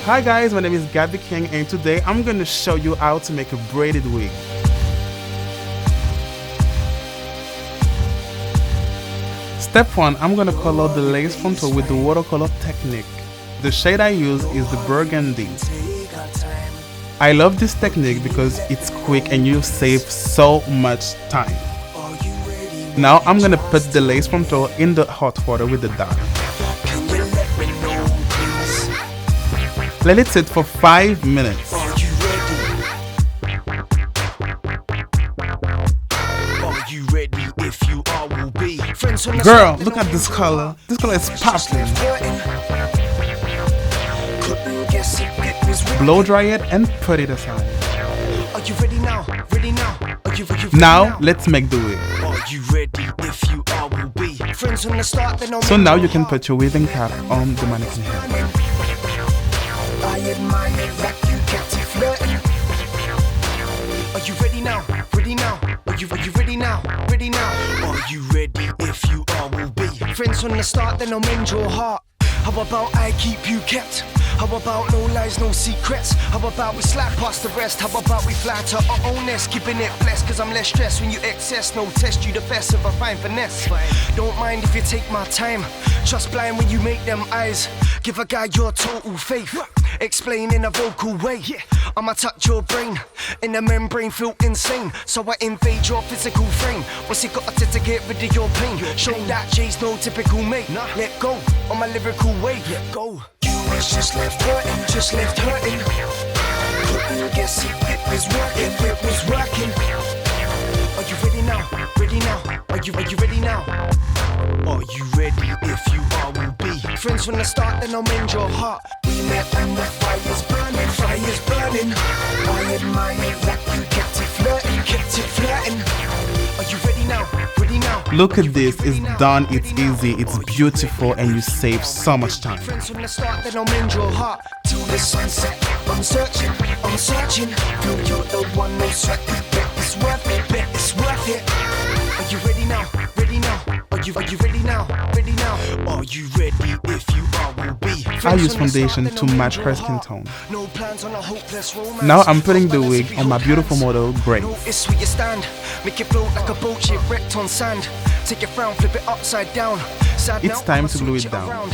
Hi guys, my name is Gabby King and today I'm going to show you how to make a braided wig. Step 1, I'm going to color the lace frontal with the watercolor technique. The shade I use is the burgundy. I love this technique because it's quick and you save so much time. Now I'm going to put the lace frontal in the hot water with the dye. Let it sit for 5 minutes. Girl, look at this color. This color is popping. Blow dry it and put it aside. Now let's make the wig. So now you can put your weaving cap on the mannequin head. I admire that you kept it flirting. Are you ready now? Ready now? Are you ready now? Ready now? Are you ready? If you are, we'll be friends from the start, then I'll mend your heart. How about I keep you kept? How about no lies, no secrets? How about we slide past the rest? How about we fly to our own nest? Keeping it blessed, cause I'm less stressed when you excess. No test, you the best if I find finesse. Don't mind if you take my time. Trust blind when you make them eyes. Give a guy your total faith. Explain in a vocal way. I'ma touch your brain. In the membrane, feel insane. So I invade your physical frame. What's it got to get rid of your pain? Show that Jay's no typical mate. Let go on my lyrical way. Let go. You was just left hurting, just left hurting. Couldn't guess it was working, it was working. Are you ready now? Ready now? Are you ready now? Are you ready? If you are, we'll be friends from the start, then I'll mend your heart. We met and the fire's burning, fire's burning. I admire that you kept it flirting, kept it flirting. Are you ready now? Ready now? Look at this, it's done, it's easy, it's beautiful, and you save so much time. Friends from the start, then I'll mend your heart. Till the sunset, I'm searching. Feel you're the one, no sweat. Bet it's worth it, bet it's worth it. Are you ready now? Ready now? Are you ready now? Ready now? Are you ready? If you are, we'll be. I use foundation to match her skin tone. Now I'm putting the wig on my beautiful model, Grace. Notice where you stand. Make it float like a boat ship wrecked on sand. Take your frown, flip it upside down. It's time to glue it down.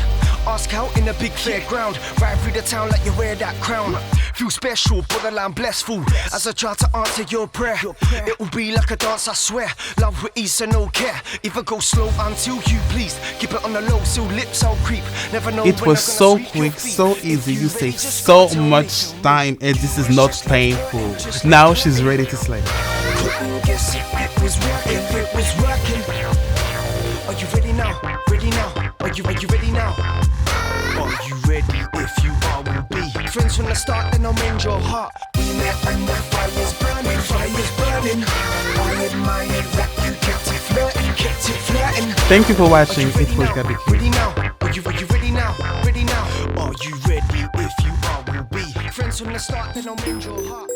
Ask out in a big fairground. Ride through the town like you wear that crown. Feel special, borderline blessful. As I try to answer your prayer, it will be like a dance, I swear. Love with ease and no care. Even go slow until you please. Keep it on the low, so lips I'll creep. Never know. It was so quick, so easy. You save so much time, and this is not painful. Now she's ready to slay. Couldn't guess it was working, it was working. Are you ready now? Ready now? Are you ready now? Are you ready? If you are, we'll be friends from the start, then I'll mend your heart. We met and the fire's burning, fire's burning. I admire that you kept it flirting, kept it flirting. Thank you for watching. It was Gabby King. Ready now? Are you ready now? Ready now? Are you ready? If you are, we'll be friends from the start, then I'll mend your heart.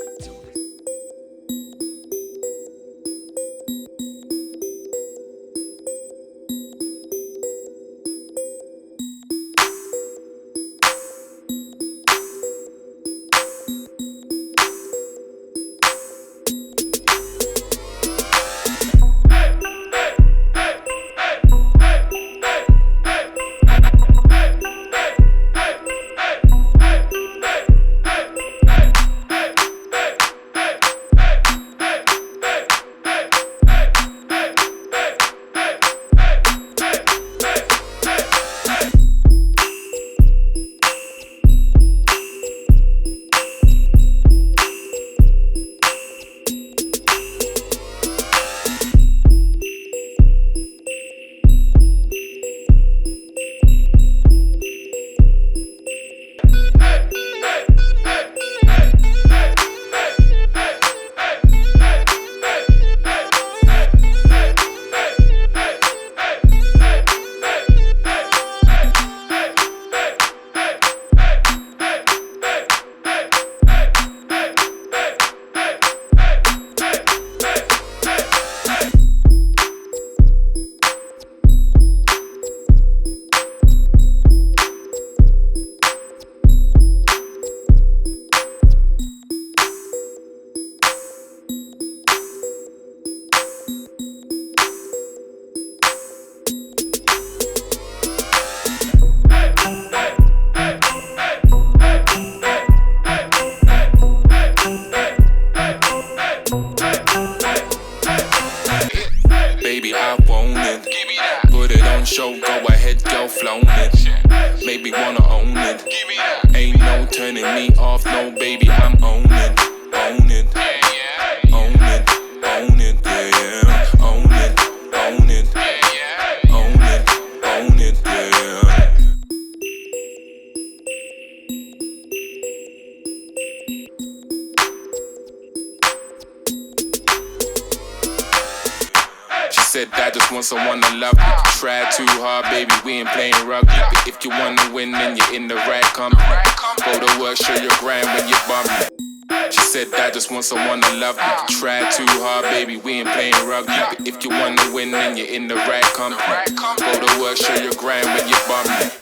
show, go ahead, girl, flown it. Maybe wanna own it. Ain't no turning me off, no baby, I'm own it. Own it. Own it. Own it. Yeah. Own it. Own it. Own it. Own it. Yeah. She said, I just want someone to love me. Try too hard, baby, we ain't playing rugby. But if you wanna win, then you're in the right company. Go to work, show your grind when you're bumming. She said, I just want someone to love me. Try too hard, baby, we ain't playing rugby. But if you wanna win, then you're in the right company. Go to work, show your grind when you're bumming.